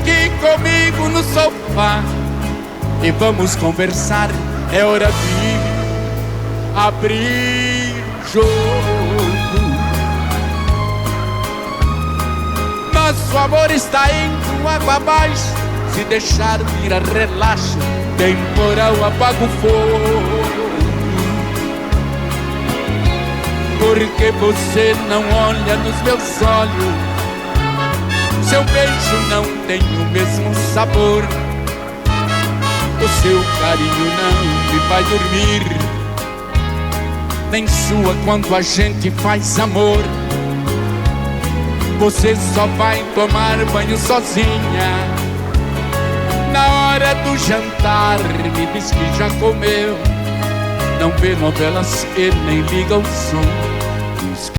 aqui comigo no sofá e vamos conversar. É hora de abrir jogo. Nosso amor está indo água abaixo. Se deixar virar relaxo, temporal apaga o fogo. Porque você não olha nos meus olhos, seu beijo não tem o mesmo sabor, o seu carinho não me faz dormir, nem sua quando a gente faz amor. Você só vai tomar banho sozinha na hora do jantar, me diz que já comeu. Não vê novelas e nem liga o som.